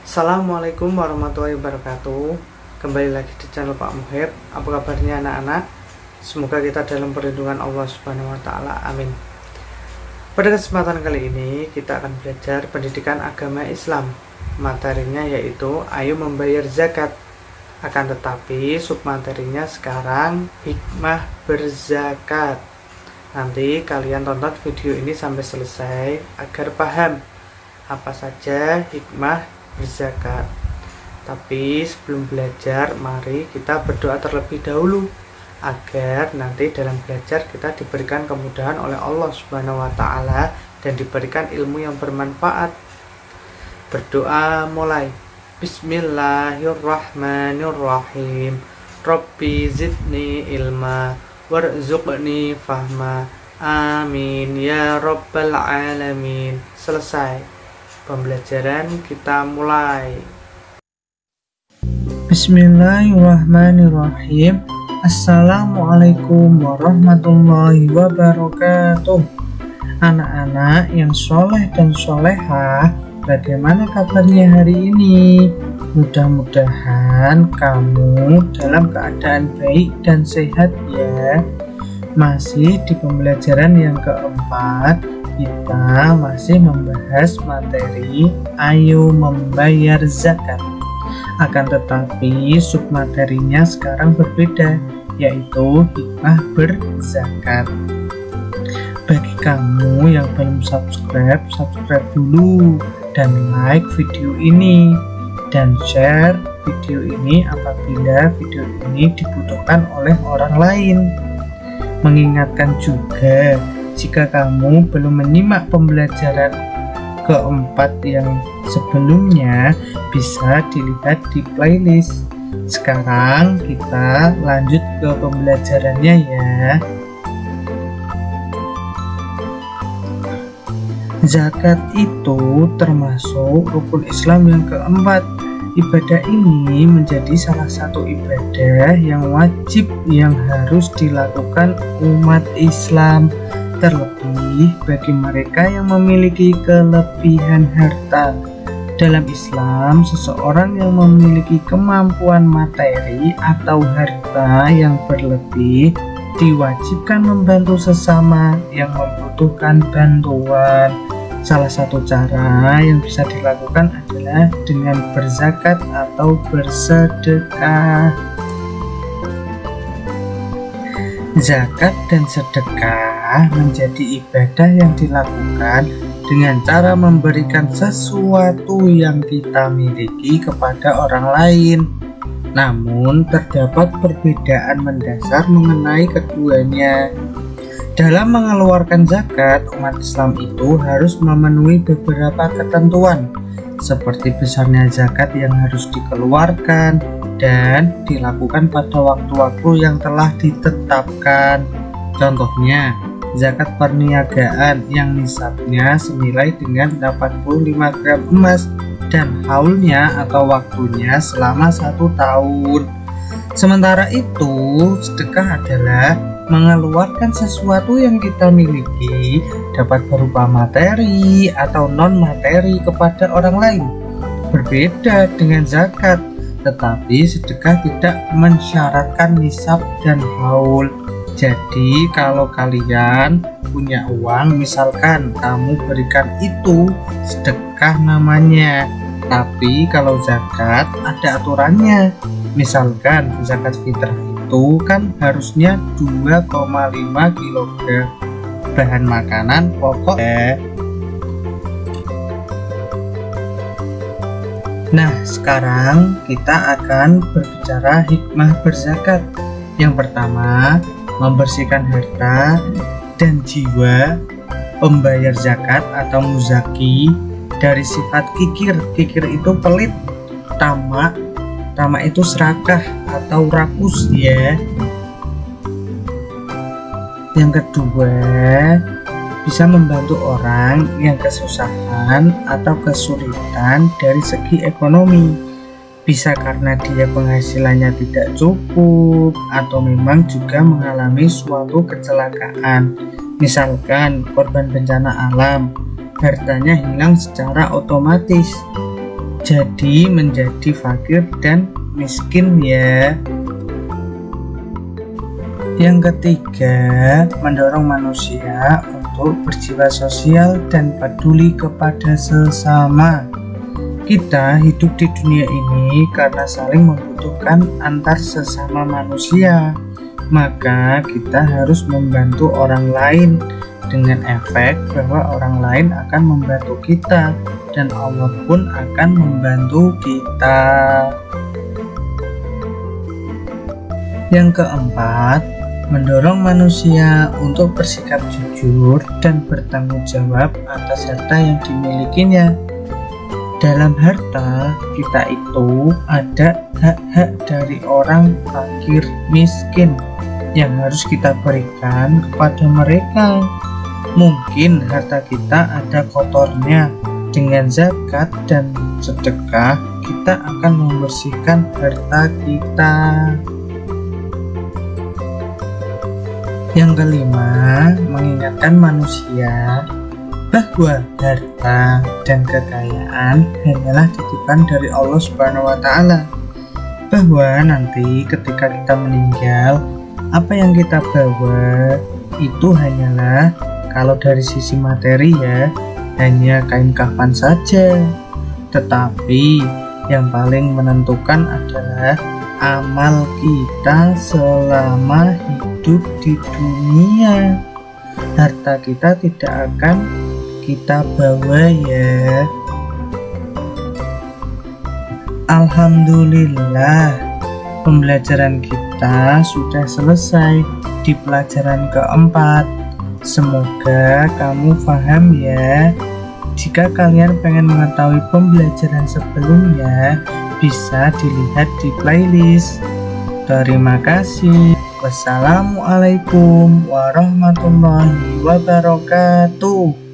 Assalamualaikum warahmatullahi wabarakatuh. Kembali lagi di channel Pak Muhib. Apa kabarnya anak-anak? Semoga kita dalam perlindungan Allah Subhanahu wa taala. Amin. Pada kesempatan kali ini kita akan belajar pendidikan agama Islam. Materinya yaitu ayo membayar zakat. Akan tetapi submaterinya sekarang hikmah berzakat. Nanti kalian tonton video ini sampai selesai agar paham apa saja hikmah berzakat. Tapi sebelum belajar, mari kita berdoa terlebih dahulu agar nanti dalam belajar kita diberikan kemudahan oleh Allah Subhanahu wa taala dan diberikan ilmu yang bermanfaat. Berdoa mulai. Bismillahirrahmanirrahim. Rabbi zidni ilma warzuqni fahma. Amin ya rabbal alamin. Selesai. Pembelajaran kita mulai. Bismillahirrahmanirrahim. Assalamualaikum warahmatullahi wabarakatuh. Anak-anak yang soleh dan solehah, bagaimana kabarnya hari ini? Mudah-mudahan kamu dalam keadaan baik dan sehat ya. Masih di pembelajaran yang keempat, kita masih membahas materi ayo membayar zakat. Akan tetapi submaterinya sekarang berbeda, yaitu hikmah berzakat. Bagi kamu yang belum subscribe dulu dan like video ini dan share video ini apabila video ini dibutuhkan oleh orang lain. Mengingatkan juga, jika kamu belum menyimak pembelajaran keempat yang sebelumnya, bisa dilihat di playlist. Sekarang kita lanjut ke pembelajarannya ya. Zakat itu termasuk rukun Islam yang keempat. Ibadah ini menjadi salah satu ibadah yang wajib yang harus dilakukan umat Islam, terlebih bagi mereka yang memiliki kelebihan harta. Dalam Islam, seseorang yang memiliki kemampuan materi atau harta yang berlebih diwajibkan membantu sesama yang membutuhkan bantuan. Salah satu cara yang bisa dilakukan adalah dengan berzakat atau bersedekah. Zakat dan sedekah menjadi ibadah yang dilakukan dengan cara memberikan sesuatu yang kita miliki kepada orang lain. Namun terdapat perbedaan mendasar mengenai keduanya. Dalam mengeluarkan zakat, umat Islam itu harus memenuhi beberapa ketentuan, seperti besarnya zakat yang harus dikeluarkan dan dilakukan pada waktu-waktu yang telah ditetapkan. Contohnya, zakat perniagaan yang nisabnya senilai dengan 85 gram emas dan haulnya atau waktunya selama 1 tahun. Sementara itu, sedekah adalah mengeluarkan sesuatu yang kita miliki, dapat berupa materi atau non-materi kepada orang lain. Berbeda dengan zakat, tetapi sedekah tidak mensyaratkan nisab dan haul. Jadi kalau kalian punya uang, misalkan kamu berikan itu, sedekah namanya. Tapi kalau zakat ada aturannya. Misalkan zakat fitrah itu kan harusnya 2,5 kg bahan makanan pokok. Nah, sekarang kita akan berbicara hikmah berzakat. Yang pertama, membersihkan harta dan jiwa pembayar zakat atau muzaki dari sifat kikir. Kikir itu pelit, tamak itu serakah atau rakus ya. Yang kedua, bisa membantu orang yang kesusahan atau kesulitan dari segi ekonomi. Bisa karena dia penghasilannya tidak cukup atau memang juga mengalami suatu kecelakaan. Misalkan korban bencana alam, hartanya hilang secara otomatis. jadi menjadi fakir dan miskin ya. Yang ketiga, mendorong manusia untuk berjiwa sosial dan peduli kepada sesama. Kita hidup di dunia ini karena saling membutuhkan antar sesama manusia. Maka kita harus membantu orang lain dengan efek bahwa orang lain akan membantu kita dan Allah pun akan membantu kita. Yang keempat, mendorong manusia untuk bersikap jujur dan bertanggung jawab atas harta yang dimilikinya. Dalam harta kita itu ada hak-hak dari orang fakir miskin yang harus kita berikan kepada mereka. Mungkin harta kita ada kotornya. Dengan zakat dan sedekah kita akan membersihkan harta kita. Yang kelima, mengingatkan manusia bahwa harta dan kekayaan hanyalah titipan dari Allah Subhanahu wa Ta'ala. Bahwa nanti ketika kita meninggal, apa yang kita bawa itu hanyalah, kalau dari sisi materi ya, hanya kain kafan saja. Tetapi yang paling menentukan adalah amal kita selama hidup di dunia. Harta kita tidak akan kita bawa ya. Alhamdulillah, pembelajaran kita sudah selesai di pelajaran keempat. Semoga kamu paham ya. Jika kalian pengen mengetahui pembelajaran sebelumnya, bisa dilihat di playlist. Terima kasih. Wassalamualaikum warahmatullahi wabarakatuh.